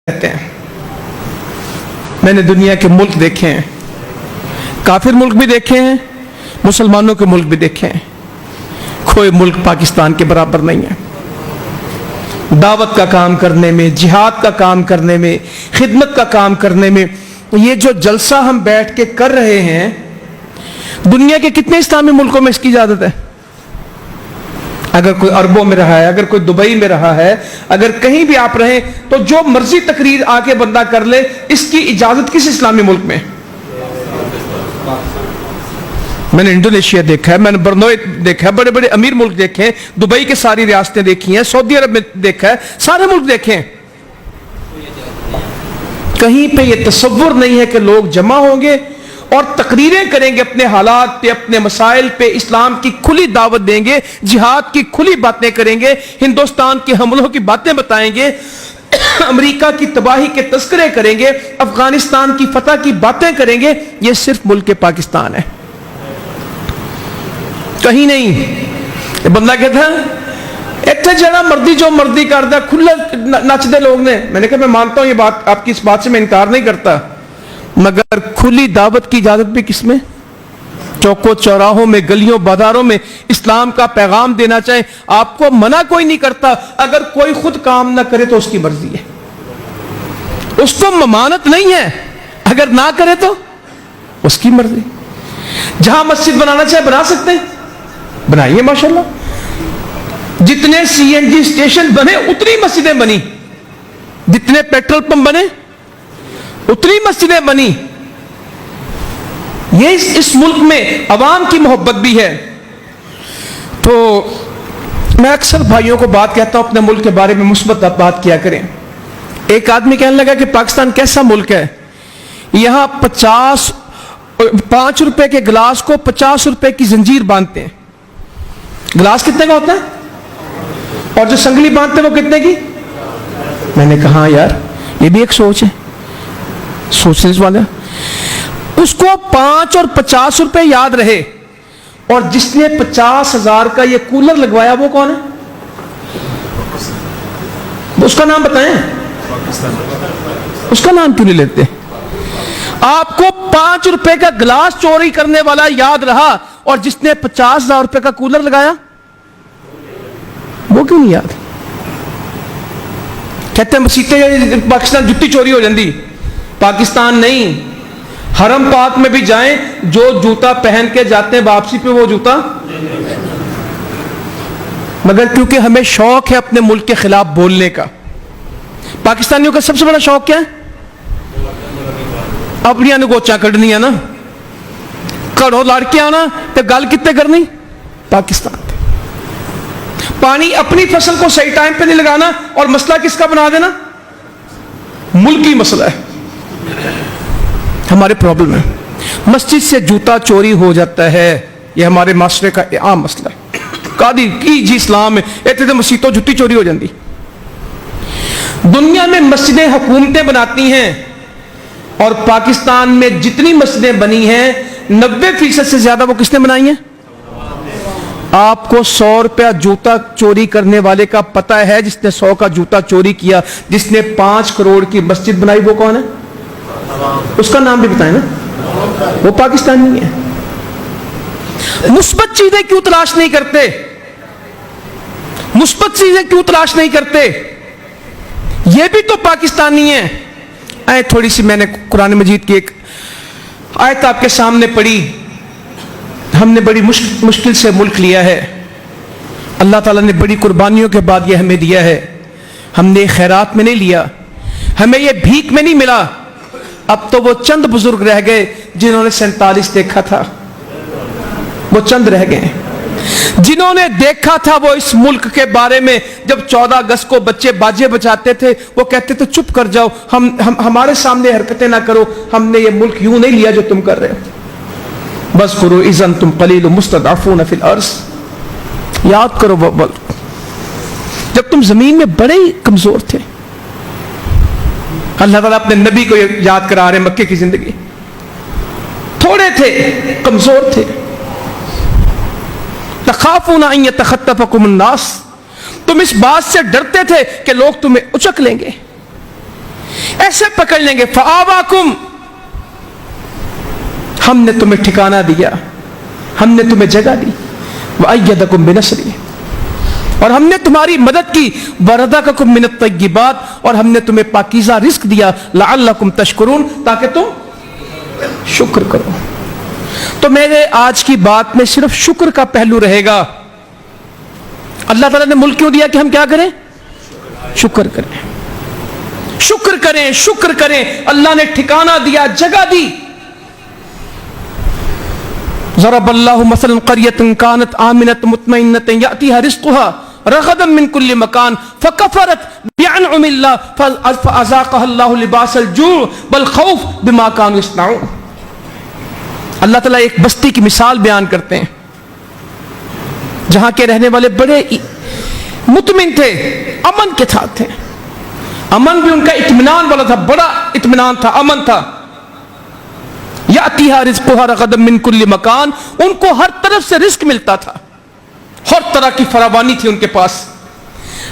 کہتے ہیں میں نے دنیا کے ملک دیکھے ہیں، کافر ملک بھی دیکھے ہیں، مسلمانوں کے ملک بھی دیکھے ہیں، کوئی ملک پاکستان کے برابر نہیں ہے۔ دعوت کا کام کرنے میں، جہاد کا کام کرنے میں، خدمت کا کام کرنے میں، یہ جو جلسہ ہم بیٹھ کے کر رہے ہیں، دنیا کے کتنے اسلامی ملکوں میں اس کی اجازت ہے؟ اگر کوئی عربوں میں رہا ہے، اگر کوئی دبئی میں رہا ہے، اگر کہیں بھی آپ رہیں تو جو مرضی تقریر آ کے بندہ کر لے، اس کی اجازت کس اسلامی ملک میں؟ میں نے انڈونیشیا دیکھا ہے، میں نے برنوئی دیکھا ہے، بڑے بڑے امیر ملک دیکھے ہیں، دبئی کے ساری ریاستیں دیکھی ہیں، سعودی عرب میں دیکھا ہے، سارے ملک دیکھے ہیں۔ کہیں پہ یہ تصور نہیں ہے کہ لوگ جمع ہوں گے اور تقریریں کریں گے اپنے حالات پہ، اپنے مسائل پہ، اسلام کی کھلی دعوت دیں گے، جہاد کی کھلی باتیں کریں گے، ہندوستان کے حملوں کی باتیں بتائیں گے، امریکہ کی تباہی کے تذکرے کریں گے، افغانستان کی فتح کی باتیں کریں گے۔ یہ صرف ملک پاکستان ہے، کہیں نہیں۔ بندہ کہتا ہے اتنے جڑا مردی جو مردی کرتا کھلا نچ دے لوگ نے۔ میں نے کہا میں مانتا ہوں یہ بات، آپ کی اس بات سے میں انکار نہیں کرتا، مگر کھلی دعوت کی اجازت بھی کس میں؟ چوکوں چوراہوں میں، گلیوں بازاروں میں اسلام کا پیغام دینا چاہے، آپ کو منع کوئی نہیں کرتا۔ اگر کوئی خود کام نہ کرے تو اس کی مرضی ہے، اس کو ممانعت نہیں ہے، اگر نہ کرے تو اس کی مرضی۔ جہاں مسجد بنانا چاہے بنا سکتے ہیں، بنائیے ماشاءاللہ۔ جتنے سی این جی اسٹیشن بنے اتنی مسجدیں بنی، جتنے پیٹرول پمپ بنے اتنی مسجدیں بنی۔ یہ اس ملک میں عوام کی محبت بھی ہے۔ تو میں اکثر بھائیوں کو بات کہتا ہوں اپنے ملک کے بارے میں مثبت بات کیا کریں۔ ایک آدمی کہنے لگا کہ پاکستان کیسا ملک ہے، یہاں 5 روپے کے گلاس کو 50 روپے کی زنجیر باندھتے ہیں۔ گلاس کتنے کا ہوتا ہے اور جو سنگلی باندھتے ہیں وہ کتنے کی؟ میں نے کہا یار یہ بھی ایک سوچ ہے، سوچنے والے۔ اس کو 5 اور 50 روپے یاد رہے، اور جس نے 50,000 کا یہ کولر لگوایا وہ کون ہے؟ اس کا نام بتائیں، اس کا نام کیوں نہیں لیتے؟ آپ کو 5 روپے کا گلاس چوری کرنے والا یاد رہا، اور جس نے 50,000 روپے کا کولر لگایا وہ کیوں نہیں یاد؟ کہتے ہیں مسیطیں پاکستان جتی چوری ہو جاندی، پاکستان نہیں، حرم پاک میں بھی جائیں، جو جوتا پہن کے جاتے ہیں واپسی پہ وہ جوتا، مگر کیونکہ ہمیں شوق ہے اپنے ملک کے خلاف بولنے کا۔ پاکستانیوں کا سب سے بڑا شوق کیا ہے؟ اپنی نگوچاں کڈنیاں نا، کڑو لڑکیاں نا، تو گل کتے کرنی؟ پاکستان پہ۔ پانی اپنی فصل کو صحیح ٹائم پہ نہیں لگانا، اور مسئلہ کس کا بنا دینا؟ ملکی مسئلہ ہے، ہمارے پرابلم ہے۔ مسجد سے جوتا چوری ہو جاتا ہے، یہ ہمارے معاشرے کا عام مسئلہ ہے۔ قاضی کی جی اسلام میں اتنے تو مسیطوں جتی چوری ہو جاندی۔ دنیا میں مسجدیں حکومتیں بناتی ہیں، اور پاکستان میں جتنی مسجدیں بنی ہیں 90% سے زیادہ وہ کس نے بنائی ہیں؟ آپ کو 100 روپیہ جوتا چوری کرنے والے کا پتہ ہے، جس نے 100 کا جوتا چوری کیا، جس نے 5 کروڑ کی مسجد بنائی وہ کون ہے؟ اس کا نام بھی بتائیں نا، وہ پاکستانی ہے۔ مثبت چیزیں کیوں تلاش نہیں کرتے؟ مثبت چیزیں کیوں تلاش نہیں کرتے؟ یہ بھی تو پاکستانی ہیں۔ تھوڑی سی میں نے قرآن مجید کی ایک آیت آپ کے سامنے پڑھی۔ ہم نے بڑی مشکل سے ملک لیا ہے، اللہ تعالیٰ نے بڑی قربانیوں کے بعد یہ ہمیں دیا ہے۔ ہم نے خیرات میں نہیں لیا، ہمیں یہ بھیک میں نہیں ملا۔ اب تو وہ چند بزرگ رہ گئے جنہوں نے 47 دیکھا تھا، وہ چند رہ گئے جنہوں نے دیکھا تھا۔ وہ اس ملک کے بارے میں جب 14 اگست کو بچے باجے بجاتے تھے، وہ کہتے تھے چپ کر جاؤ، ہمارے سامنے حرکتیں نہ کرو، ہم نے یہ ملک یوں نہیں لیا جو تم کر رہے ہو۔ بس کرو اذن تم قلیل مستضعفون فی الارض، یاد کرو جب تم زمین میں بڑے ہی کمزور تھے۔ اللہ تعالیٰ اپنے نبی کو یاد کرا رہے، مکے کی زندگی تھوڑے تھے، کمزور تھے۔ تخافون ان یتخطفکم الناس، تم اس بات سے ڈرتے تھے کہ لوگ تمہیں اچک لیں گے۔ ऐसे पकड़ लेंगे, फ़आवाकुम, हमने तुम्हें ठिकाना दिया, हमने तुम्हें जगह दी, वअय्यदकुम बिनस्री, और हमने तुम्हारी मदद की, वरज़क़कुम मिनत तय्यिबात, और हमने तुम्हें पाकीज़ा रिस्क दिया, लअल्लकुम तशकुरून, ताकि तुम शुक्र करो। तो मेरे आज की बात में सिर्फ शुक्र का पहलू रहेगा। अल्लाह ताला ने मुल्क क्यों दिया कि हम क्या करें? शुक्र करें, शुक्र करें, शुक्र करें। अल्लाह ने ठिकाना दिया, जगह दी। ज़रबल्लाहु मसलन क़रियतन कानत आमिनतन मुत्मइन्नतन यातिहा रिज़्क़ुहा रग़दन मिन कुल्लि मकान फ़कफ़रत बिअनउमिल्लाह फ़अज़ाक़हल्लाहु लिबासल जूअ वल ख़ौफ़ बिमा कानू यस्नऊन। अल्लाह ताला एक बस्ती की मिसाल बयान करते हैं जहां के रहने वाले बड़े मुतमिन थे, अमन के साथ थे। अमन भी उनका इत्मीनान वाला था, बड़ा इत्मीनान था, अमन था। यातिहा रिज़्क़ुहा रग़दन मिन कुल्लि मकान, उनको हर तरफ से रिस्क मिलता था, हर तरह की फरावानी थी उनके पास।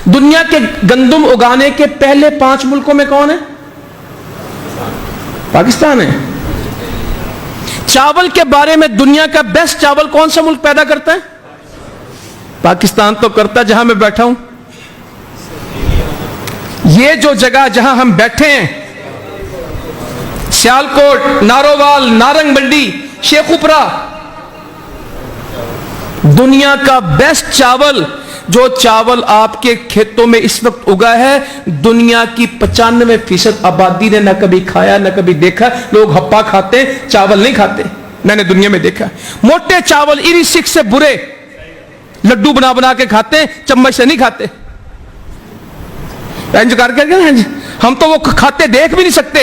दुनिया के गंदम उगाने के पहले 5 मुल्कों में कौन है? पाकिस्तान है। चावल के बारे में दुनिया का बेस्ट चावल कौन सा मुल्क पैदा करता है? पाकिस्तान तो करता है, जहां मैं बैठा हूं। ये जो जगह जहां हम बैठे हैं, सियालकोट, नारोवाल, नारंग मंडी, शेखुपुरा, दुनिया का बेस्ट चावल, जो चावल आपके खेतों में इस वक्त उगा है, दुनिया की 95% आबादी ने न कभी खाया न कभी देखा। लोग हप्पा खाते, चावल नहीं खाते। मैंने दुनिया में देखा, मोटे चावल इरिसिक से बुरे, लड्डू बना बना के खाते, चम्मच से नहीं खाते। हम तो वो खाते देख भी नहीं सकते।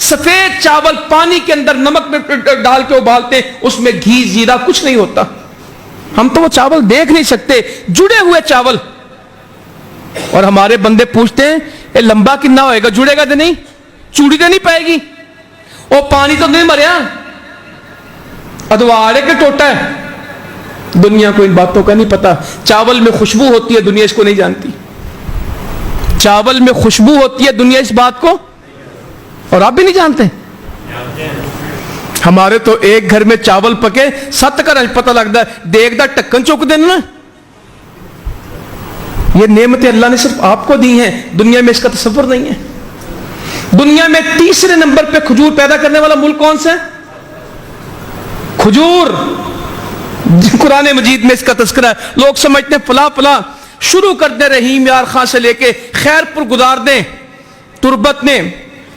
सफेद चावल पानी के अंदर नमक में डाल के उबालते, उसमें घी जीरा कुछ नहीं होता। हम तो वो चावल देख नहीं सकते, जुड़े हुए चावल। और हमारे बंदे पूछते हैं ये लंबा कितना होएगा, जुड़ेगा तो नहीं, चूड़ी तो नहीं पाएगी, वो पानी तो नहीं मरिया, अदवाड़े के टोटा है। दुनिया को इन बातों का नहीं पता। चावल में खुशबू होती है, दुनिया इसको नहीं जानती। चावल में खुशबू होती है, दुनिया इस बात को, और आप भी नहीं जानते। हमारे तो एक घर में चावल पके 7 का पता लगता है, देखदा ढक्कन चुक देना। ये नेमतें अल्लाह ने सिर्फ आपको दी हैं, दुनिया में इसका तसव्वुर नहीं है। दुनिया में तीसरे नंबर पे खजूर पैदा करने वाला मुल्क कौन सा है? खजूर। कुरान मजीद में इसका तस्करा है। लोग समझते हैं फला फला शुरू कर दे, रहीम यार खां से लेके खैरपुर गुजार दें, तुरबत ने,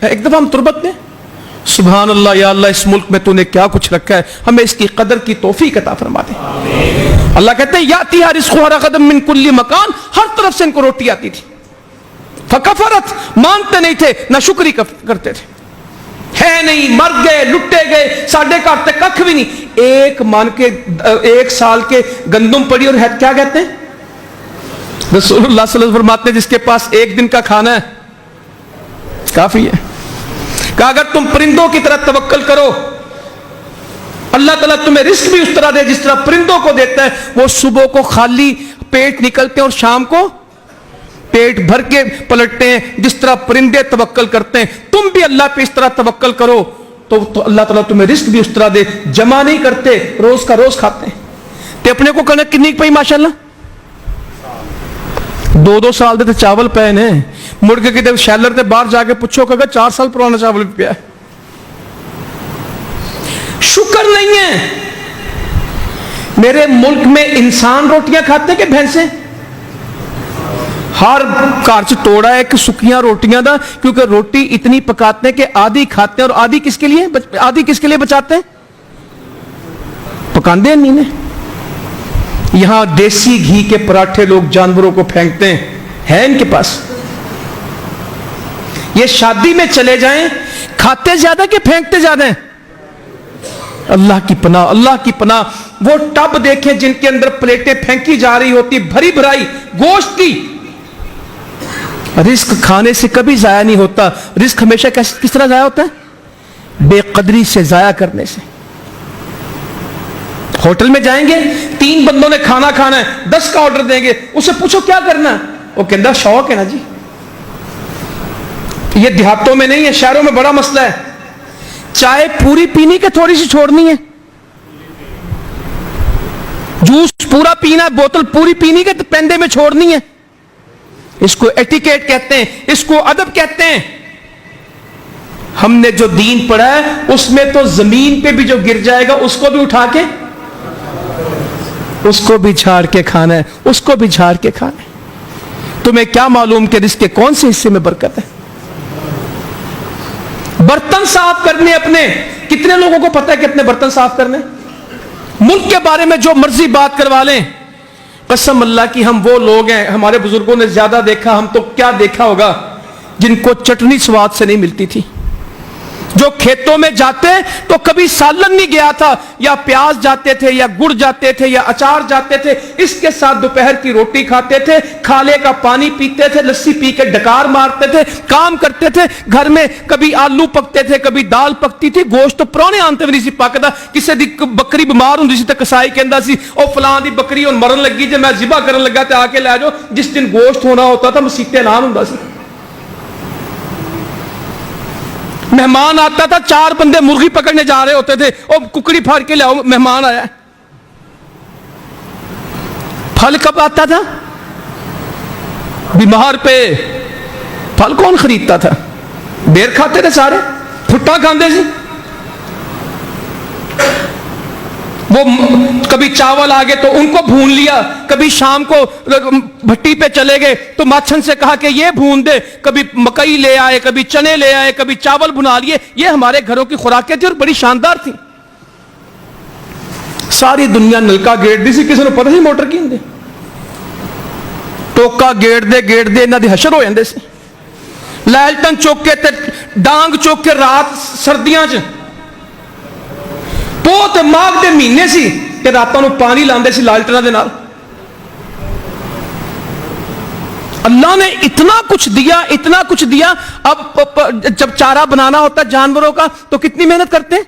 एक दफा हम तुरबत में, सुभान अल्लाह, या अल्लाह इस मुल्क में तूने क्या कुछ रखा है, हमें इसकी कदर की तौफीक अता फरमा दे। अल्लाह कहते हैं यातिहा रिज़्क़ुहा रग़दन मिन कुल्लि मकान, हर तरफ से इनको रोटी आती थी। फ़कफ़रत, मानते नहीं थे, ना शुक्री करते थे। है नहीं, मर गए, लुटे गए, साढ़े घर तक कख भी नहीं। एक मान के 1 साल के गंदम पड़ी और है, क्या कहते हैं रसूलुल्लाह सल्लल्लाहु अलैहि वसल्लम फरमाते हैं जिसके पास 1 दिन का खाना है काफी है। कहा अगर तुम परिंदों की तरह तवक्कल करो, अल्लाह ताला तुम्हें रिस्क भी उस तरह दे जिस तरह परिंदों को देता है। वो सुबह को खाली पेट निकलते हैं और शाम को पेट भर के पलटते हैं, जिस तरह परिंदे तवक्कल करते हैं। तुम भी अल्लाह पे इस तरह तवक्कल करो तो अल्लाह ताला तुम्हें रिस्क भी उस तरह दे। जमा नहीं करते, रोज का रोज खाते हैं। ते अपने को कनक कितनी पई माशाल्लाह, 2-2 साल दे चावल पे ने। मुड़ के कितने शैलर के बाहर जाके पूछो कि 4 साल पुराना चावल भी पिया। शुक्र नहीं है। मेरे मुल्क में इंसान रोटियां खाते हैं कि भैंसे? हर घर च तोड़ा है कि सुखियां रोटियां दा, क्योंकि रोटी इतनी पकाते हैं कि आधी खाते हैं और आधी किसके लिए बचाते हैं? पकाते हैं नहीं ने। यहां देसी घी के पराठे लोग जानवरों को फेंकते हैं, है इनके पास। ये शादी में चले जाएं, खाते ज्यादा कि फेंकते ज्यादा हैं? अल्लाह की पनाह, अल्लाह की पनाह। वो टब देखें जिनके अंदर प्लेटें फेंकी जा रही होती, भरी भराई गोश्त की। रिस्क खाने से कभी जाया नहीं होता। रिस्क हमेशा किस तरह जाया होता है? बेकदरी से, जाया करने से। होटल में जाएंगे, 3 बंदों ने खाना खाना है, 10 का ऑर्डर देंगे, उससे पूछो क्या करना है, वो कहता शौक है ना जी। یہ دیہاتوں میں نہیں ہے، شہروں میں بڑا مسئلہ ہے. چائے پوری پینی کہ تھوڑی سی چھوڑنی ہے؟ جوس پورا پینا ہے، بوتل پوری پینی کہ پیندے میں چھوڑنی ہے؟ اس کو ایٹیکیٹ کہتے ہیں، اس کو ادب کہتے ہیں. ہم نے جو دین پڑھا ہے اس میں تو زمین پہ بھی جو گر جائے گا اس کو بھی اٹھا کے، اس کو بھی جھاڑ کے کھانا ہے، اس کو بھی جھاڑ کے کھانا ہے. تمہیں کیا معلوم کہ رزق کے کون سے حصے میں برکت ہے؟ برتن صاف کرنے اپنے، کتنے لوگوں کو پتہ ہے کہ اپنے برتن صاف کرنے؟ ملک کے بارے میں جو مرضی بات کروا لیں، قسم اللہ کی ہم وہ لوگ ہیں، ہمارے بزرگوں نے زیادہ دیکھا، ہم تو کیا دیکھا ہوگا، جن کو چٹنی سواد سے نہیں ملتی تھی. جو کھیتوں میں جاتے تو کبھی سالن نہیں گیا تھا، یا پیاز جاتے تھے، یا گڑ جاتے تھے، یا اچار جاتے تھے، اس کے ساتھ دوپہر کی روٹی کھاتے تھے، کھالے کا پانی پیتے تھے، لسی پی کے ڈکار مارتے تھے، کام کرتے تھے گھر میں. کبھی آلو پکتے تھے، کبھی دال پکتی تھی، گوشت تو پرانے آنتے نہیں سی پکتا. کسی دی بکری بیمار ہوندی سی تے کسائی کہندا سی او فلاں دی بکری ہن مرن لگی جے میں ذبح کرن لگا تے آ کے لے جاؤ. جس دن گوشت ہونا ہوتا تھا مسیتے اعلان ہوندا سی. مہمان آتا تھا، 4 بندے مرغی پکڑنے جا رہے ہوتے تھے، اور ککڑی پھاڑ کے لاؤ مہمان آیا. پھل کب آتا تھا؟ بیمار پہ پھل کون خریدتا تھا؟ بیر کھاتے تھے سارے، پھٹا کھاندے سی. وہ کبھی چاول آگے تو ان کو بھون لیا، کبھی شام کو بھٹی پہ چلے گئے تو ماچھن سے کہا کہ یہ بھون دے. کبھی مکئی لے آئے، کبھی چنے لے آئے، کبھی چاول بنا لیے. یہ ہمارے گھروں کی خوراکیں تھی اور بڑی شاندار تھی. ساری دنیا نلکا گیڑ دی سی، کسی نے پتہ نہیں موٹر کی ہندے ٹوکا گیڑ دے انہاں دی حشر ہو جاندے سی. لالٹن چوک کے تے ڈانگ چوک کے رات سردیاں چ پوت ماغ دے مہینے سی کہ راتوں نو پانی لاندے سی لالٹنا دے نال. اللہ نے اتنا کچھ دیا، اتنا کچھ دیا. اب جب چارہ بنانا ہوتا ہے جانوروں کا تو کتنی محنت کرتے ہیں؟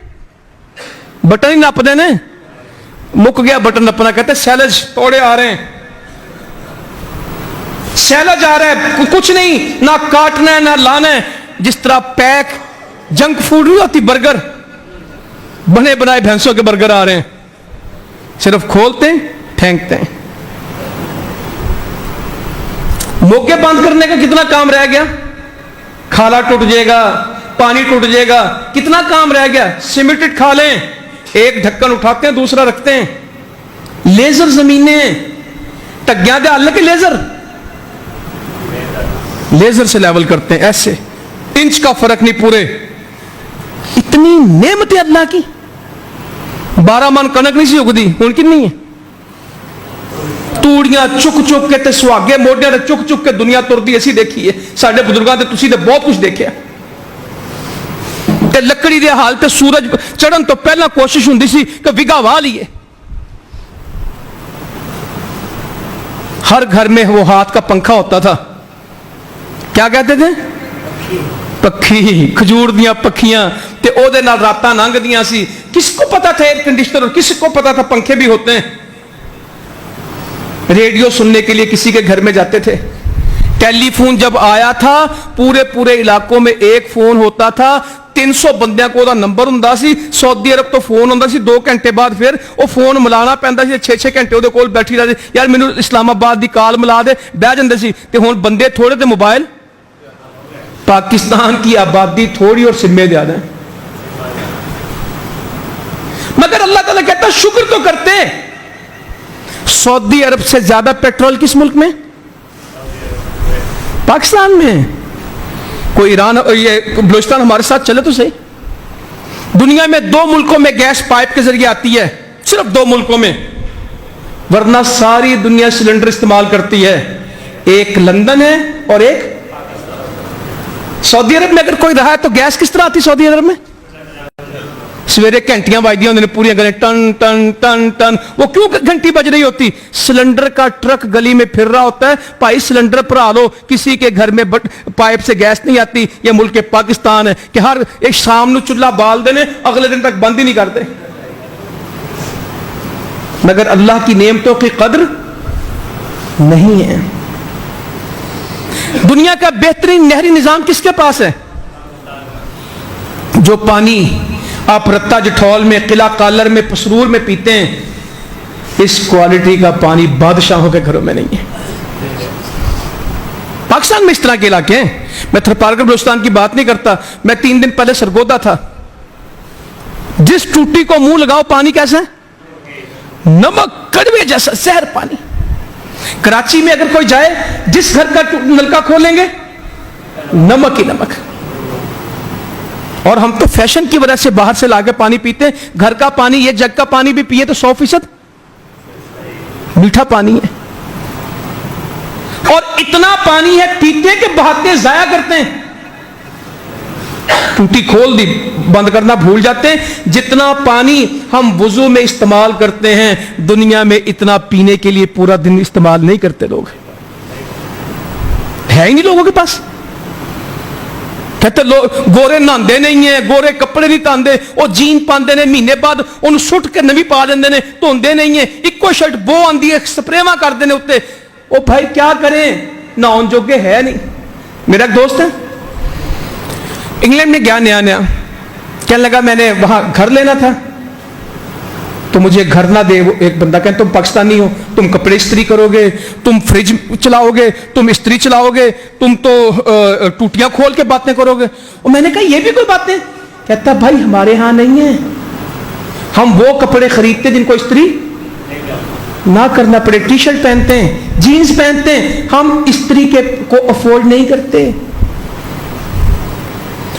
بٹن ہی نپ دینے، مک گیا بٹن نپنا، کہتے ہیں سیلج توڑے آ رہے ہیں، سیلج آ رہا ہے، کچھ نہیں، نہ کاٹنا ہے نہ لانا ہے. جس طرح پیک جنک فوڈ نہیں ہوتی، برگر، بنے بنائے بھینسوں کے برگر آ رہے ہیں، صرف کھولتے ہیں پھینکتے ہیں. موقع بند کرنے کا کتنا کام رہ گیا؟ کھالا ٹوٹ جائے گا، پانی ٹوٹ جائے گا، کتنا کام رہ گیا؟ سیمیٹڈ کھا لیں، ایک ڈھکن اٹھاتے ہیں دوسرا رکھتے ہیں. لیزر زمینیں ٹگیاں دے حل کے لیزر سے لیول کرتے ہیں، ایسے انچ کا فرق نہیں پورے. اتنی نعمتیں اللہ کی. 12 من کنک نہیں سی اگدی، ہن کنی ہے؟ توڑیاں چک چک کے تے سہاگے موڈیاں تے چک چک کے دنیا تردی اسی دیکھی ہے. ساڈے بزرگاں تے تسی تے بہت کچھ دیکھیا. تے لکڑی دے حال تے سورج چڑھن تو پہلا کوشش ہوندی سی کہ وگا وا لیے. ہر گھر میں وہ ہاتھ کا پنکھا ہوتا تھا، کیا کہتے تھے؟ پکھی، کھجور دیاں پکھیاں، تے او دے نال راتاں لنگ دیاں سی. کس کو پتا تھا ایئر کنڈیشنر، اور کس کو پتا تھا پنکھے بھی ہوتے ہیں. ریڈیو سننے کے لیے کسی کے گھر میں جاتے تھے. ٹیلی فون جب آیا تھا پورے علاقوں میں ایک فون ہوتا تھا. 300 بندیاں کو دا نمبر ہوندا سی. سعودی عرب تو فون ہوندا سی 2 گھنٹے بعد پھر وہ فون ملانا پیندا سی. 6 گھنٹے وہ کول بیٹھی رہتی، یار مینوں اسلام آباد دی کال ملا دے، بہ جاندے سی. تے ہن بندے تھوڑے تے موبائل. پاکستان کی آبادی تھوڑی اور سمے زیادہ ہیں، مگر اللہ تعالیٰ کہتا شکر تو کرتے. سعودی عرب سے زیادہ پیٹرول کس ملک میں؟ پاکستان میں. کوئی ایران یہ بلوچستان ہمارے ساتھ چلے تو صحیح. دنیا میں 2 ملکوں میں گیس پائپ کے ذریعے آتی ہے، صرف 2 ملکوں میں، ورنہ ساری دنیا سلنڈر استعمال کرتی ہے. ایک لندن ہے اور ایک سعودی عرب میں. اگر کوئی رہا ہے تو گیس کس طرح آتی سعودی عرب میں؟ سویرے گھنٹیاں بجدیاں ہوندی نے پوریاں گلیں ٹن ٹن ٹن ٹن. وہ کیوں گھنٹی بج رہی ہوتی؟ سلنڈر کا ٹرک گلی میں پھر رہا ہوتا ہے، بھائی سلنڈر بھرا لو. کسی کے گھر میں پائپ سے گیس نہیں آتی. یہ ملک پاکستان ہے کہ ہر ایک شام نو چولہا بال دینے، اگلے دن تک بند ہی نہیں کرتے. مگر اللہ کی نعمتوں کی قدر نہیں ہے. दुनिया का बेहतरीन नहरी निजाम किसके पास है? जो पानी आप रत्ता जठौल में, किला कालर में, पसरूर में पीते हैं, इस क्वालिटी का पानी बादशाहों के घरों में नहीं है। पाकिस्तान में इस तरह के इलाके हैं। मैं थरपारकर बलूचिस्तान की बात नहीं करता, मैं 3 दिन पहले सरगोदा था। जिस टूटी को मुंह लगाओ पानी कैसा है? नमक कड़वे जैसा, जहर पानी। कराची में अगर कोई जाए, जिस घर का नलका खोलेंगे नमक ही नमक। और हम तो फैशन की वजह से बाहर से लाके पानी पीते हैं। घर का पानी, ये जग का पानी भी पिए तो 100% मीठा पानी है। और इतना पानी है पीते कि बहाते जाया करते हैं। टूटी खोल दी, बंद करना भूल जाते हैं। जितना पानी हम वुजू में इस्तेमाल करते हैं, दुनिया में इतना पीने के लिए पूरा दिन इस्तेमाल नहीं करते लोग। है ही नहीं लोगों के पास। कहते लोग गोरे नहांदे नहीं है, गोरे कपड़े नहीं तांदे, वो जीन पांदे ने, महीने बाद उन्हें सुट के नवी पा देंगे ने, धोंदे नहीं है, इको शर्ट बो आंदी है, स्प्रेवा करते हैं उत्ते। ओ भाई क्या करें, नहाउन जोगे है नहीं। मेरा एक दोस्त है, इंग्लैंड में गया नया नया, कहने लगा मैंने वहां घर लेना था, तो मुझे घर ना दे। वो एक बंदा कहता तुम पाकिस्तानी हो, तुम कपड़े इस्त्री करोगे, तुम फ्रिज चलाओगे, तुम इस्त्री चलाओगे, तुम तो टूटियां खोल के बातें करोगे। और मैंने कहा ये भी कोई बातें? कहता भाई हमारे यहां नहीं है, हम वो कपड़े खरीदते जिनको इस्त्री ना करना पड़े। टी शर्ट पहनते हैं, जीन्स पहनते हैं, हम इस्त्री के को अफोर्ड नहीं करते।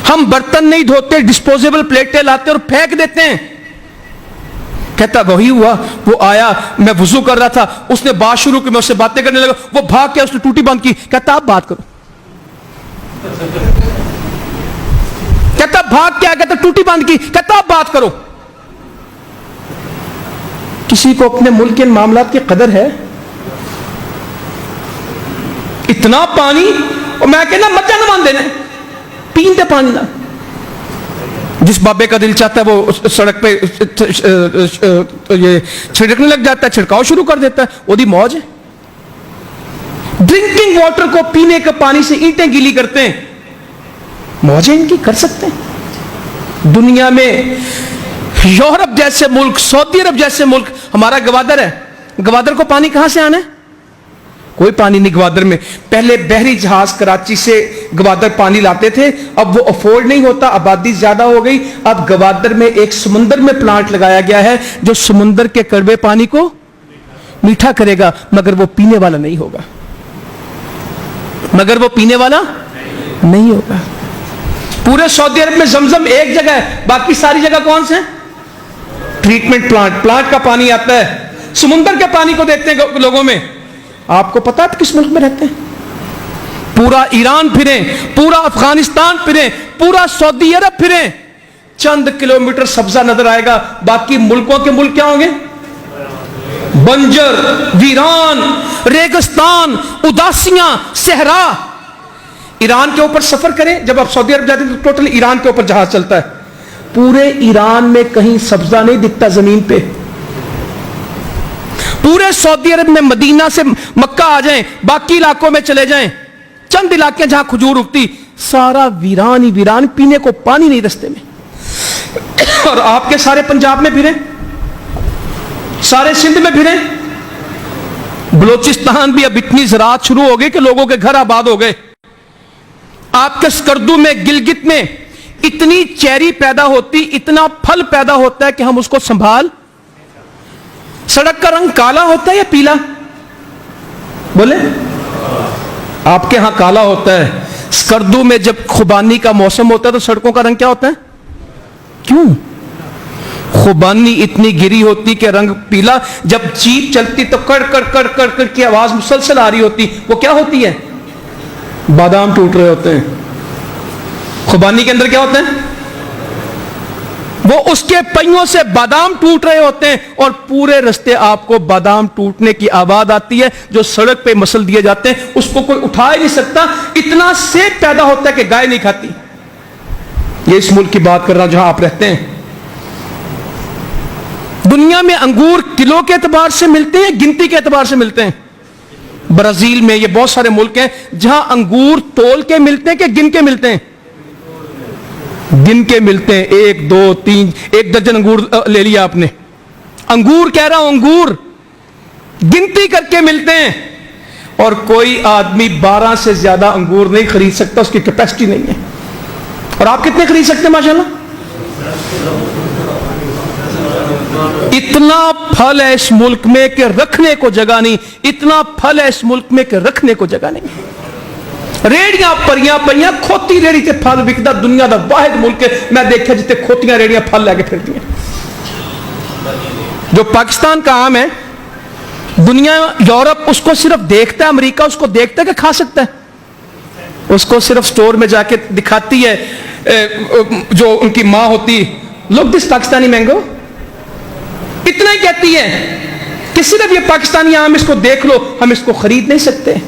हम बर्तन नहीं धोते, डिस्पोजेबल प्लेटें लाते और फेंक देते हैं। कहता वही हुआ, वो आया, मैं वुजू कर रहा था, उसने बात शुरू की, मैं उससे बातें करने लगा, वो भाग के उसने टूटी बंद की। कहता आप बात करो। कहता भाग क्या? कहता टूटी बंद की। कहता आप बात करो। किसी को अपने मुल्क के मामलात की कदर है? इतना पानी, और मैं कहना मत नमान देना, पीते पानी ना। जिस बाबे का दिल चाहता है वो सड़क पे ये छिड़कने लग जाता है, छिड़काव शुरू कर देता है, वो दी मौज है। ड्रिंकिंग वाटर को, पीने के पानी से ईंटें गीली करते हैं, मौजें इनकी कर सकते हैं। दुनिया में यूरोप जैसे मुल्क, सऊदी अरब जैसे मुल्क, हमारा गवादर है, गवादर को पानी कहां से आना है? कोई पानी नहीं गवादर में। पहले बहरी जहाज कराची से गवादर पानी लाते थे, अब वो अफोर्ड नहीं होता, आबादी ज्यादा हो गई। अब गवादर में एक समुंदर में प्लांट लगाया गया है जो समुंदर के कड़वे पानी को मीठा करेगा, मगर वो पीने वाला नहीं होगा, मगर वो पीने वाला नहीं होगा। पूरे सऊदी अरब में जमजम एक जगह है, बाकी सारी जगह कौन से? Treatment plant. प्लांट का पानी आता है, समुंदर के पानी को देते हैं लोगों में। आपको पता है किस मुल्क में रहते हैं? पूरा ईरान फिरें, पूरा अफगानिस्तान फिरें, पूरा सऊदी अरब फिरें, चंद किलोमीटर सब्जा नजर आएगा, बाकी मुल्कों के मुल्क क्या होंगे? बंजर, वीरान, रेगिस्तान, उदासियां, सहरा। ईरान के ऊपर सफर करें, जब आप सऊदी अरब जाते हैं तो टोटल ईरान के ऊपर जहाज चलता है, पूरे ईरान में कहीं सब्जा नहीं दिखता जमीन पे। पूरे सऊदी अरब में मदीना से मक्का आ जाएं, बाकी इलाकों में चले जाएं, चंद इलाके जहां खजूर उगती, सारा वीरान ही वीरान, पीने को पानी नहीं रस्ते में। और आपके सारे पंजाब में फिरे, सारे सिंध में फिरे, बलोचिस्तान भी अब इतनी ज़राअत शुरू हो गई कि लोगों के घर आबाद हो गए। आपके स्कर्दू में, गिलगित में इतनी चेरी पैदा होती, इतना फल पैदा होता है कि हम उसको संभाल। सड़क का रंग काला होता है या पीला? बोले आपके यहां काला होता है। स्कर्दू में जब खुबानी का मौसम होता है तो सड़कों का रंग क्या होता है? क्यों? खुबानी इतनी गिरी होती कि रंग पीला। जब जीप चलती तो कड़ कड़ कड़ कड़ कड़ की आवाज मुसलसल आ रही होती, वो क्या होती है? बादाम टूट रहे होते हैं। खुबानी के अंदर क्या होता है? वो उसके पहियों से बादाम टूट रहे होते हैं, और पूरे रास्ते आपको बादाम टूटने की आवाज आती है। जो सड़क पे मसल दिए जाते हैं उसको कोई उठा ही नहीं सकता, इतना सेब पैदा होता है कि गाय नहीं खाती। ये इस मुल्क की बात कर रहा हूं जहां आप रहते हैं। दुनिया में अंगूर किलो के एतबार से मिलते हैं, गिनती के एतबार से मिलते हैं? ब्राजील में, ये बहुत सारे मुल्क हैं जहां अंगूर तोल के मिलते हैं कि गिन के मिलते हैं? गिन के मिलते हैं। 1 2 3 1 दर्जन अंगूर ले लिया आपने। अंगूर कह रहा हूं, अंगूर गिनती करके मिलते हैं। और कोई आदमी 12 से ज्यादा अंगूर नहीं खरीद सकता, उसकी कैपेसिटी नहीं है। और आप कितने खरीद सकते हैं माशाल्लाह? इतना फल है इस मुल्क में कि रखने को जगह नहीं, इतना फल है इस मुल्क में कि रखने को जगह नहीं। रेड़ियां परियां पईयां, खोती रेड़ी से फल विकदा। दुनिया का वाहिद मुल्क है मैं देखा जितने खोतियां रेड़ियां फल लैके फिरती हैं। जो पाकिस्तान का आम है, दुनिया यूरोप उसको सिर्फ देखता है, अमेरिका उसको देखता है कि खा सकता है, उसको सिर्फ स्टोर में जाके दिखाती है जो उनकी मां होती, लुक दिस पाकिस्तानी मैंगो, इतना ही कहती है कि सिर्फ ये पाकिस्तानी आम, इसको देख लो, हम इसको खरीद नहीं सकते।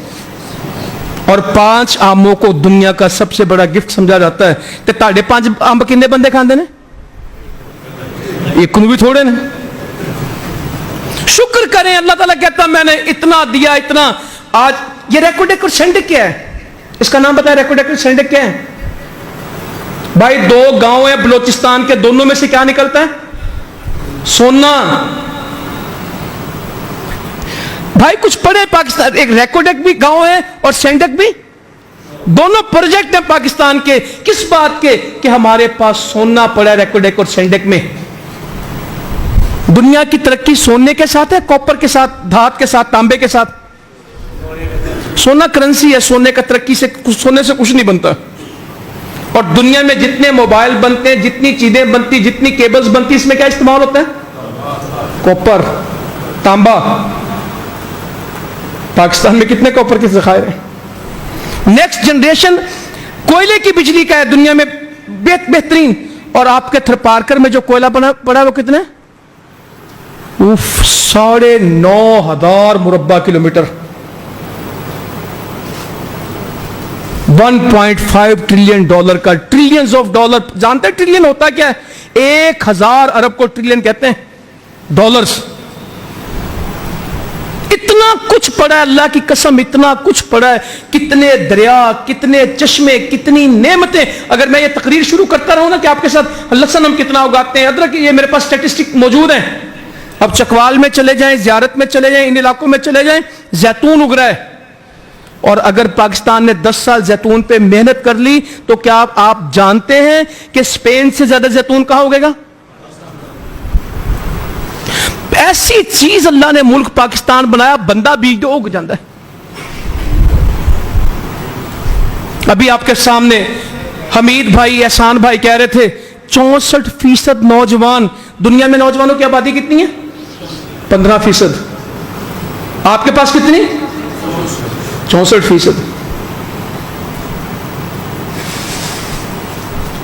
और 5 आमों को दुनिया का सबसे बड़ा गिफ्ट समझा जाता है। तो ताड़े 5 अंब किन्ने बंदे खाते ने? एक भी थोड़े ने। शुक्र करें, अल्लाह ताला कहता मैंने इतना दिया, इतना। आज ये रेकोडेकर सेंडक क्या है? इसका नाम बताया, रेकोडेकर सेंडक क्या है? भाई 2 गांव है बलोचिस्तान के, दोनों में से क्या निकलता है? सोना। भाई कुछ पढ़े पाकिस्तान, एक रेकोडेक भी गांव है और सेंडक भी, दोनों प्रोजेक्ट हैं पाकिस्तान के। किस बात के? कि हमारे पास सोना पड़ा है रेकोडेक और सेंडक में। दुनिया की तरक्की सोने के साथ है, कॉपर के साथ, धात के साथ, तांबे के साथ। सोना करेंसी है, सोने का तरक्की से, सोने से कुछ नहीं बनता। और दुनिया में जितने मोबाइल बनते हैं, जितनी चीजें बनती, जितनी केबल्स बनती, इसमें क्या इस्तेमाल होता है? कॉपर, तांबा। पाकिस्तान में कितने कॉपर के ज़खायर हैं? नेक्स्ट जनरेशन कोयले की बिजली का है दुनिया में बेहतरीन। और आपके थरपारकर में जो कोयला बना पड़ा है वो कितने? 9,500 मुरब्बा किलोमीटर। 1.5 ट्रिलियन डॉलर का, ट्रिलियंस ऑफ डॉलर। जानते हैं ट्रिलियन होता क्या है? 1000 अरब को ट्रिलियन कहते हैं, डॉलर्स। इतना कुछ पड़ा है, अल्लाह की कसम, इतना कुछ पड़ा है। कितने दरिया, कितने चश्मे, कितनी नेमतें। अगर मैं ये तकरीर शुरू करता रहूं ना कि आपके साथ लहसुन हम कितना उगाते हैं, अदरक, ये मेरे पास स्टैटिस्टिक मौजूद है। अब चकवाल में चले जाएं, ज़ियारत में चले जाएं, इन इलाकों में चले जाएं, जैतून उग रहा है। और अगर पाकिस्तान ने 10 साल जैतून पे मेहनत कर ली तो क्या आप जानते हैं कि स्पेन से ज्यादा जैतून कहां उगेगा? ऐसी चीज अल्लाह ने मुल्क पाकिस्तान बनाया, बंदा बीज दो उग जाता है। अभी आपके सामने हमीद भाई, एहसान भाई कह रहे थे 64% नौजवान। दुनिया में नौजवानों की आबादी कितनी है? 15%। आपके पास कितनी? 64%।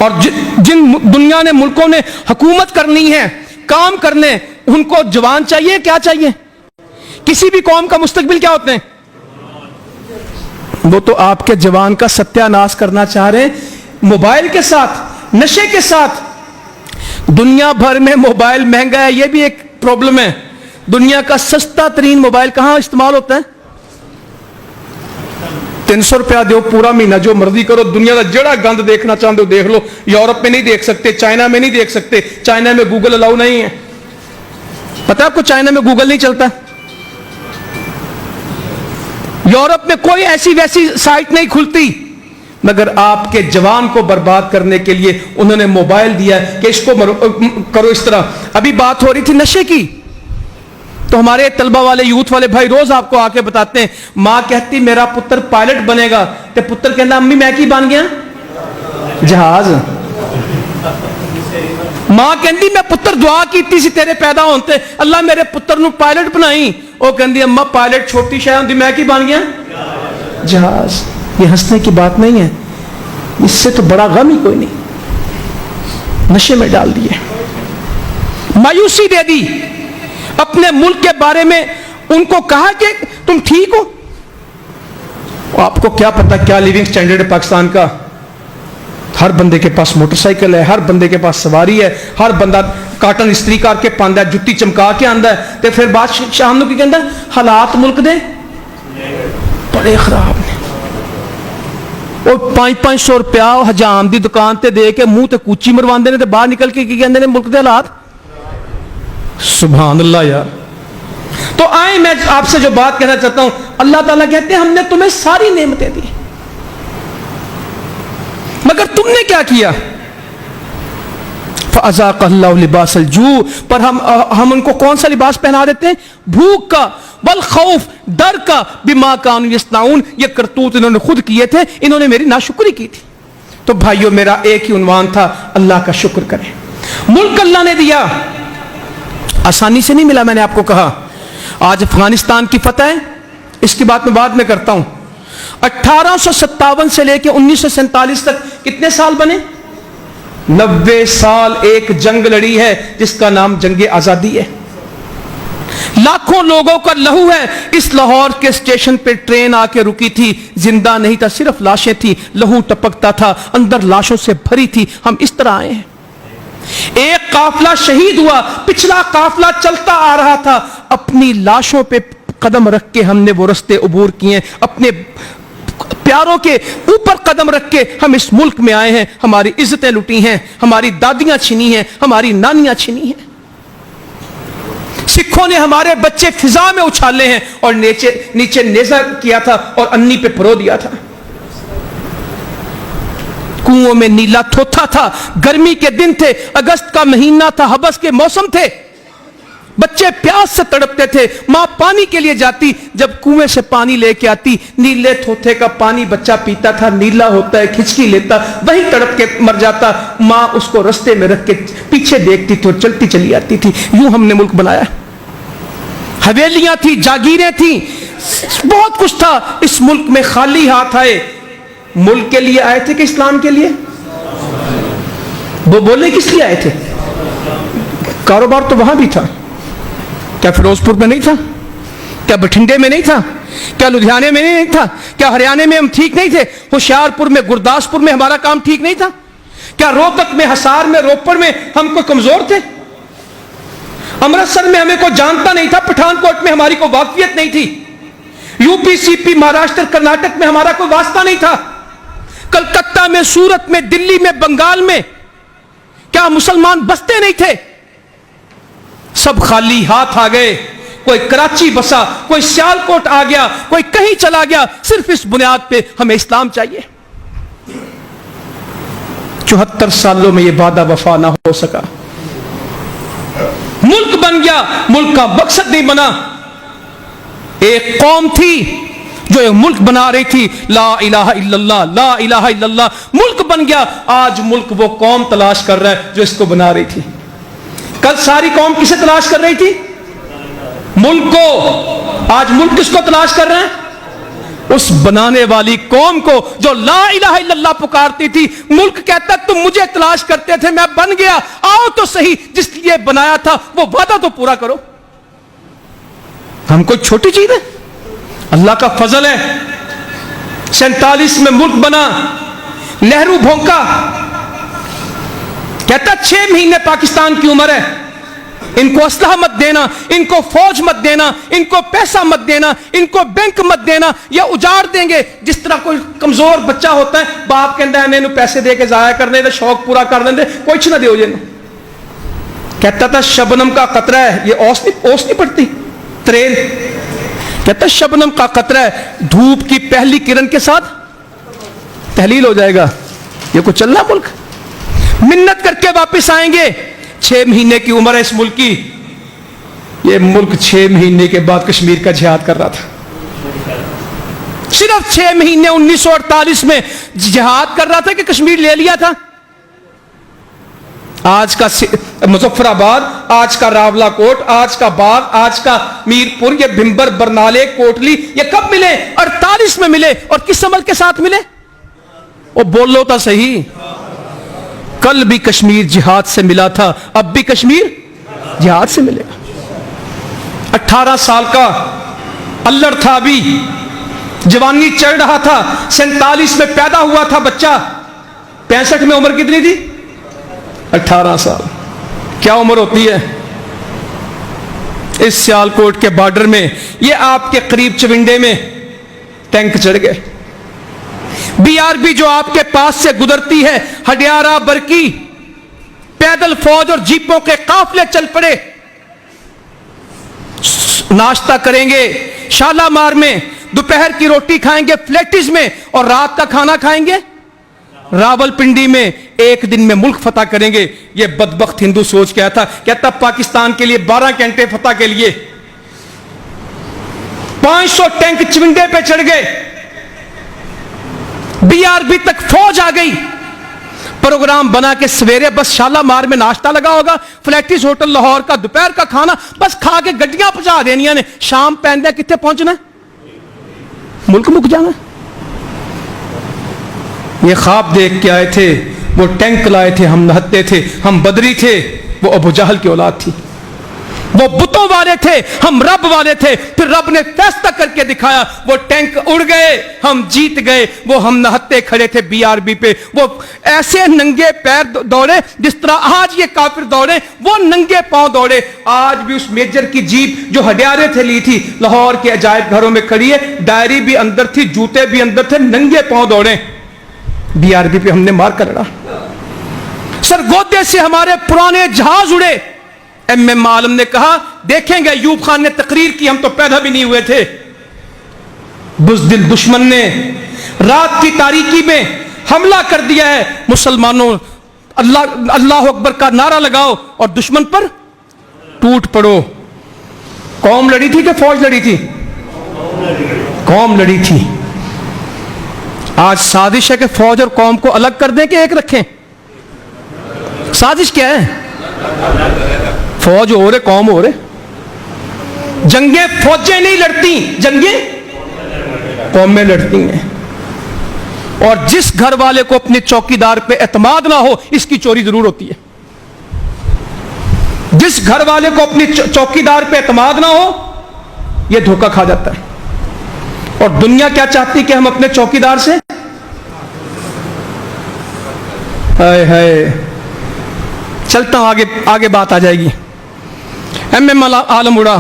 और जिन दुनिया ने मुल्कों ने हुकूमत करनी है, काम करने, उनको जवान चाहिए। क्या चाहिए? किसी भी कौम का मुस्तकबिल क्या होते हैं? वो तो आपके जवान का सत्यानाश करना चाह रहे हैं मोबाइल के साथ, नशे के साथ। दुनिया भर में मोबाइल महंगा है, यह भी एक प्रॉब्लम है। दुनिया का सस्ता तरीन मोबाइल कहां इस्तेमाल होता है? 300 रुपया दो, पूरा महीना जो मर्जी करो, दुनिया का जड़ा गंद देखना चाहते हो देख लो। यूरोप में नहीं देख सकते, चाइना में नहीं देख सकते, चाइना में गूगल अलाउ नहीं है। पता है आपको चाइना में गूगल नहीं चलता। यूरोप में कोई ऐसी वैसी साइट नहीं खुलती। मगर आपके जवान को बर्बाद करने के लिए उन्होंने मोबाइल दिया कि इसको करो इस तरह। अभी बात हो रही थी नशे की, तो हमारे तलबा वाले, यूथ वाले भाई रोज आपको आके बताते हैं, मां कहती मेरा पुत्र पायलट बनेगा, तो पुत्र कहना अम्मी मैं की बन गया? जहाज। मां कहती मैं पुत्र दुआ की सी तेरे पैदा होते, अल्लाह मेरे पुत्र नु पायलट बनाई। वो कहती अम्मा पायलट छोटी शायद होती, मैं की बन गया? जहाज। ये हंसने की बात नहीं है, इससे तो बड़ा गम ही कोई नहीं। नशे में डाल दिए, मायूसी दे दी। अपने मुल्क के बारे में उनको कहा कि तुम ठीक हो। आपको क्या पता क्या लिविंग स्टैंडर्ड है पाकिस्तान का? हर बंदे के पास मोटरसाइकिल है, हर बंदे के पास सवारी है, हर बंदा काटन इस्त्री करके पांदा है, जुत्ती चमका के आंदा है। तो फिर बात शाम को की कहता हालात मुल्क दे बड़े खराब ने। और 500 रुपया हजाम की दुकान ते दे के मुंह ते कूची मरवाते हैं, बाहर निकल के की कहते हैं मुल्क के हालात। सुभान अल्लाह यार। तो आए मैं आपसे जो बात कहना चाहता हूं, अल्लाह ताला कहते हैं हमने तुम्हें सारी नेमतें दी, मगर तुमने क्या किया? फ़अज़ाक़ल्लाहु लिबासल जू, पर हम उनको कौन सा लिबास पहना देते हैं? भूख का, बल खौफ, डर का, बिमा कानू यस्नाऊन। ये करतूत इन्होंने खुद किए थे, इन्होंने मेरी नाशुक्री की थी। तो भाइयों मेरा एक ही उन्वान था, अल्लाह का शुक्र करें। मुल्क अल्लाह ने दिया, आसानी से नहीं मिला। मैंने आपको कहा आज अफगानिस्तान की फतह है, इसकी बात मैं बाद में करता हूं। 1857 से लेकर 1947 तक कितने साल बने? 90 साल एक जंग लड़ी है जिसका नाम जंग आजादी है। लाखों लोगों का लहू है। इस लाहौर के स्टेशन पे ट्रेन आके रुकी थी, जिंदा नहीं था, सिर्फ लाशें थी, लहू टपकता था, अंदर लाशों से भरी थी। हम इस तरह आए हैं। एक काफिला शहीद हुआ, पिछला काफिला चलता आ रहा था, अपनी लाशों पे कदम रख के हमने वो रास्ते अबूर किए, अपने प्यारों के ऊपर कदम रख के हम इस मुल्क में आए हैं। हमारी इज्जतें लुटी हैं, हमारी दादियां छीनी हैं, हमारी नानियां छीनी हैं। सिखों ने हमारे बच्चे फिजा में उछाले हैं और नीचे नेजा किया था और अन्नी पे परो दिया था। कुओं में नीला थोथा था, गर्मी के दिन थे, अगस्त का महीना था, हबस के मौसम थे, बच्चे प्यास से तड़पते थे। मां पानी के लिए जाती, जब कुएं से पानी लेके आती, नीले थोथे का पानी बच्चा पीता था, नीला होता है, खिचकी लेता, वही तड़प के मर जाता। मां उसको रास्ते में रख के पीछे देखती थी और चलती चली आती थी। यूं हमने मुल्क बनाया। हवेलियां थी, जागीरें थी, बहुत कुछ था। इस मुल्क में खाली हाथ आए। मुल्क के लिए आए थे कि इस्लाम के लिए? वो बोले किस लिए आए थे? कारोबार तो वहां भी था। क्या फिरोजपुर में नहीं था? क्या बठिंडे में नहीं था? क्या लुधियाने में नहीं था? क्या हरियाणा में हम ठीक नहीं थे? होशियारपुर में, गुरदासपुर में हमारा काम ठीक नहीं था? क्या रोहतक में, हिसार में, रोपड़ में हम कोई कमजोर थे? अमृतसर में हमें कोई जानता नहीं था, पठानकोट में हमारी कोई वाकफियत नहीं थी, यूपी, सीपी, महाराष्ट्र, कर्नाटक में हमारा कोई वास्ता नहीं था, कलकत्ता में, सूरत में, दिल्ली में, बंगाल में क्या मुसलमान बसते नहीं थे? सब खाली हाथ आ गए। कोई कराची बसा, कोई सियालकोट आ गया, कोई कहीं चला गया, सिर्फ इस बुनियाद पे हमें इस्लाम चाहिए। 74 सालों में यह वादा वफा ना हो सका। मुल्क बन गया, मुल्क का मकसद नहीं बना। एक कौम थी जो एक मुल्क बना रही थी, ला इलाहा इल्लल्लाह, ला इलाहा इल्लल्लाह, मुल्क बन गया। आज मुल्क वो कौम तलाश कर रहा है जो इसको बना रही थी। कल सारी कौम किसे तलाश कर रही थी? मुल्क को। आज मुल्क किसको तलाश कर रहा है? उस बनाने वाली कौम को जो ला इलाहा इल्लल्लाह पुकारती थी। मुल्क कहता तुम मुझे तलाश करते थे, मैं बन गया, आओ तो सही, जिस लिए बनाया था वो वादा तो पूरा करो। हम कोई छोटी चीज है? अल्लाह का फजल है। 47 में मुल्क बना, नेहरू भौंका, कहता 6 महीने पाकिस्तान की उम्र है, इनको असलहा मत देना, इनको फौज मत देना, इनको पैसा मत देना, इनको बैंक मत देना, या उजाड़ देंगे। जिस तरह कोई कमजोर बच्चा होता है, बाप कहता है इन्हें पैसे दे के जाया करने दे, शौक पूरा कर देंगे, कुछ ना दो। कहता था शबनम का कतरा है, ये ओस नहीं पड़ती, त्रेल। कहता शबनम का कतरा है, धूप की पहली किरण के साथ तहलील हो जाएगा। ये कुछ चल रहा मुल्क, मिन्नत करके वापस आएंगे। 6 महीने की उम्र है इस मुल्क की। ये मुल्क 6 महीने के बाद कश्मीर का जिहाद कर रहा था। सिर्फ 6 महीने 1948 में जिहाद कर रहा था कि कश्मीर ले लिया था। आज का मुजफ्फराबाद, आज का रावलाकोट, आज का बाग, आज का मीरपुर, ये भिंबर, बरनाले, कोटली, ये कब मिले? 48 में मिले। और किस अमल के साथ मिले? वो बोलो तो सही। कल भी कश्मीर जिहाद से मिला था, अब भी कश्मीर जिहाद से मिलेगा। 18 साल का अल्लड़ था, अभी जवानी चढ़ रहा था। 47 में पैदा हुआ था बच्चा। 65 में उम्र कितनी थी? 18 साल। क्या उम्र होती है? इस सियालकोट के बॉर्डर में, ये आपके करीब चविंडे में टैंक चढ़ गए। बीआरबी जो आपके पास से गुजरती है, हडियारा बरकी, पैदल फौज और जीपों के काफिले चल पड़े। नाश्ता करेंगे शालामार में, दोपहर की रोटी खाएंगे फ्लैटिस में, और रात का खाना खाएंगे रावलपिंडी में। एक दिन में मुल्क फतह करेंगे। ये बदबख्त हिंदू सोच के आया था, कहता पाकिस्तान के लिए 12 घंटे फतह के लिए 500 टैंक चिमंडे पे चढ़ गए। बीआरबी तक फौज आ गई। प्रोग्राम बना के सवेरे बस शालामार में नाश्ता लगा होगा, फ्लैटिस होटल लाहौर का दोपहर का खाना बस खा के गड्डियां पहुंचा देनिया ने। शाम पहनदे कितने पहुंचना, मुल्क मुक जाना। ये ख्वाब देख के आए थे, वो टैंक लाए थे, हम नहत्ते थे, हम बदरी थे, वो अबू जहल की औलाद थी। वो बुतों वाले थे, हम रब वाले थे। फिर रब ने फैसला करके दिखाया, वो टैंक उड़ गए, हम जीत गए। वो हम नहत्ते खड़े थे बीआरबी पे, वो ऐसे नंगे पैर दौड़े जिस तरह आज ये काफिर दौड़े, वो नंगे पांव दौड़े। आज भी उस मेजर की जीप जो हडियारे थे ली थी, लाहौर के अजायब घरों में खड़ी है, डायरी भी अंदर थी, जूते भी अंदर थे, नंगे पांव दौड़े। बीआरबी पे हमने मार कर लड़ा। सरगोदे से हमारे पुराने जहाज उड़े। एम आलम ने कहा, देखेंगे, अयूब खान ने तकरीर की, हम तो पैदा भी नहीं हुए थे। बुज़दिल दुश्मन ने रात की तारीकी में हमला कर दिया है। मुसलमानों अल्लाह अल्लाह अकबर का नारा लगाओ और दुश्मन पर टूट पड़ो। कौम लड़ी थी कि फौज लड़ी थी? कौम लड़ी थी। आज साजिश है कि फौज और कौम को अलग कर दें कि एक रखें। साजिश क्या है? फौज हो रहे, कौम हो रहे। जंगें फौजें नहीं लड़ती, जंगें कौमें लड़ती हैं। और जिस घर वाले को अपने चौकीदार पे एतमाद ना हो, इसकी चोरी जरूर होती है। जिस घर वाले को अपने चौकीदार पे एतमाद ना हो, यह धोखा खा जाता है। और दुनिया क्या चाहती कि हम अपने चौकीदार से, हाय हाय, चलता हूं आगे, आगे बात आ जाएगी। एम आलम उड़ा,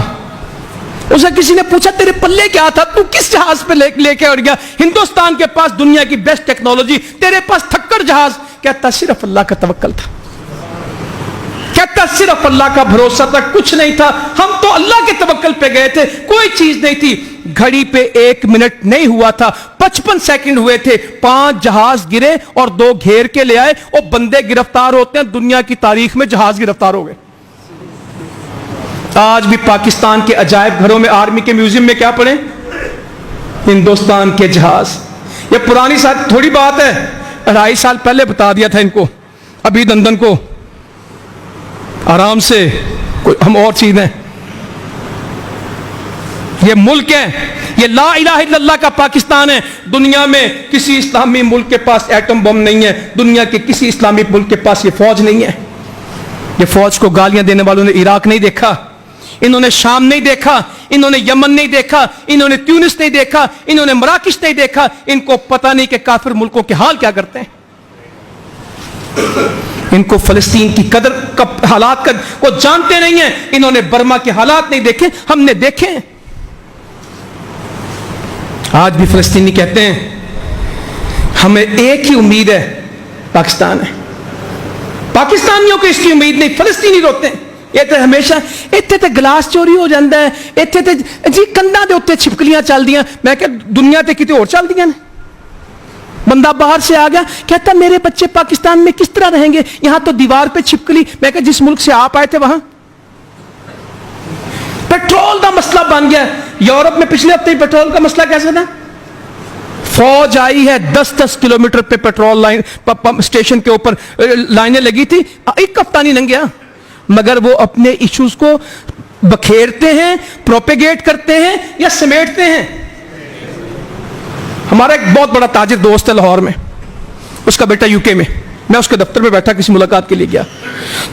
उसे किसी ने पूछा तेरे पल्ले क्या था, तू किस जहाज पे लेके उड़ गया? हिंदुस्तान के पास दुनिया की बेस्ट टेक्नोलॉजी, तेरे पास थक्कर जहाज। कहता सिर्फ अल्लाह का तवक्कल था, कहता सिर्फ अल्लाह का भरोसा था, कुछ नहीं था। हम तो अल्लाह के तवक्कल पे गए थे, कोई चीज नहीं थी। घड़ी पे 1 मिनट नहीं हुआ था, 55 सेकंड हुए थे। 5 जहाज गिरे और 2 घेर के ले आए। और बंदे गिरफ्तार होते हैं, दुनिया की तारीख में जहाज गिरफ्तार हो गए। आज भी पाकिस्तान के अजायब घरों में, आर्मी के म्यूजियम में क्या पढ़े? हिंदुस्तान के जहाज। ये पुरानी थोड़ी बात है, 2.5 साल पहले बता दिया था इनको, अभी दंदन को। आराम से, हम और चीज हैं। ये मुल्क है, ये ला इलाहा इल्लल्लाह का पाकिस्तान है। दुनिया में किसी इस्लामी मुल्क के पास एटम बम नहीं है, दुनिया के किसी इस्लामी मुल्क के पास ये फौज नहीं है। ये फौज को गालियां देने वालों ने इराक नहीं देखा, इन्होंने शाम नहीं देखा, इन्होंने यमन नहीं देखा, इन्होंने ट्यूनिस नहीं देखा, इन्होंने मराकिश नहीं देखा। इनको पता नहीं कि काफिर मुल्कों के हाल क्या करते हैं। इनको फलस्तीन की कदर का हालात को जानते नहीं है। इन्होंने बर्मा के हालात नहीं देखे, हमने देखे। आज भी फलस्तीनी कहते हैं हमें एक ही उम्मीद है, पाकिस्तान है। पाकिस्तानियों को इसकी उम्मीद नहीं, फलस्तीनी रोते हैं। ये तो हमेशा इत्थे ते गिलास चोरी हो जाता है, इत्थे ते जी कंधा दे उत्ते छिपकलियां चल दियां। मैं क्या दुनिया ते किते और चल दियां ने? बंदा बाहर से आ गया, कहता मेरे बच्चे पाकिस्तान में किस तरह रहेंगे, यहां तो दीवार पे छिपकली। मैं क्या जिस मुल्क से आप आए थे वहां पेट्रोल का मसला बन गया। यूरोप में पिछले हफ्ते पेट्रोल का मसला कैसा था? फौज आई है, 10-10 किलोमीटर पे पेट्रोल लाइन स्टेशन के ऊपर लाइनें लगी थी। 1 हफ्ता नहीं लंघ गया, मगर वो अपने इश्यूज को बखेरते हैं, प्रोपेगेट करते हैं या समेटते हैं। हमारा एक बहुत बड़ा ताजिर दोस्त है लाहौर में, उसका बेटा यूके में। मैं उसके दफ्तर में बैठा, किसी मुलाकात के लिए गया,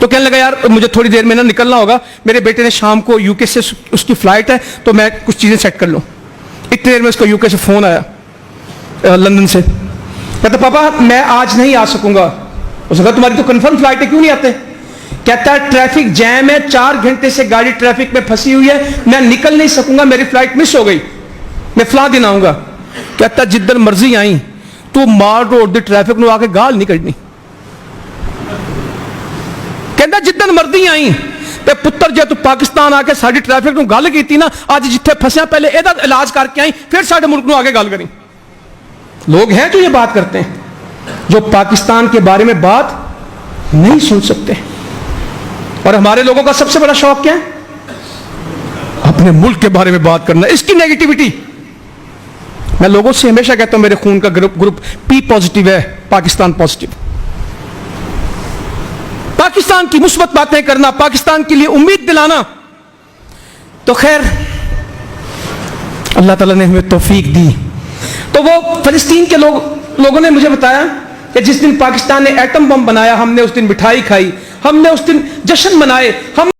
तो कहने लगा यार मुझे थोड़ी देर में ना निकलना होगा, मेरे बेटे ने शाम को यूके से उसकी फ्लाइट है, तो मैं कुछ चीज़ें सेट कर लूँ। इतनी देर में उसको यूके से फ़ोन आया लंदन से, कहता पापा मैं आज नहीं आ सकूंगा। उसने कहा तुम्हारी तो कन्फर्म फ्लाइट है, क्यों नहीं आते? कहता है ट्रैफिक जैम है, 4 घंटे से गाड़ी ट्रैफिक में फंसी हुई है, मैं निकल नहीं सकूंगा, मेरी फ्लाइट मिस हो गई, मैं फला दिन आऊंगा। کہتا جدن مرضی آئی تو مال روڈ دی ٹریفک نو آ کے گال نہیں کڈنی. کہندا جدن مرضی آئی تے پتر جے تو پاکستان آ کے ساری ٹریفک نو گل کیتی نا اج جتھے پھسیا پہلے یہ علاج کر کے آئی پھر سارے ملک نو آگے گل کریں. لوگ ہیں جو یہ بات کرتے ہیں, جو پاکستان کے بارے میں بات نہیں سن سکتے. اور ہمارے لوگوں کا سب سے بڑا شوق کیا ہے؟ اپنے ملک کے بارے میں بات کرنا. اس کی نیگیٹیوٹی, میں لوگوں سے ہمیشہ کہتا ہوں میرے خون کا گروپ پی پازیٹیو ہے, پاکستان پازیٹیو. پاکستان کی مثبت باتیں کرنا, پاکستان کے لیے امید دلانا. تو خیر اللہ تعالیٰ نے ہمیں توفیق دی. تو وہ فلسطین کے لوگوں نے مجھے بتایا کہ جس دن پاکستان نے ایٹم بم بنایا ہم نے اس دن مٹھائی کھائی, ہم نے اس دن جشن منائے, ہم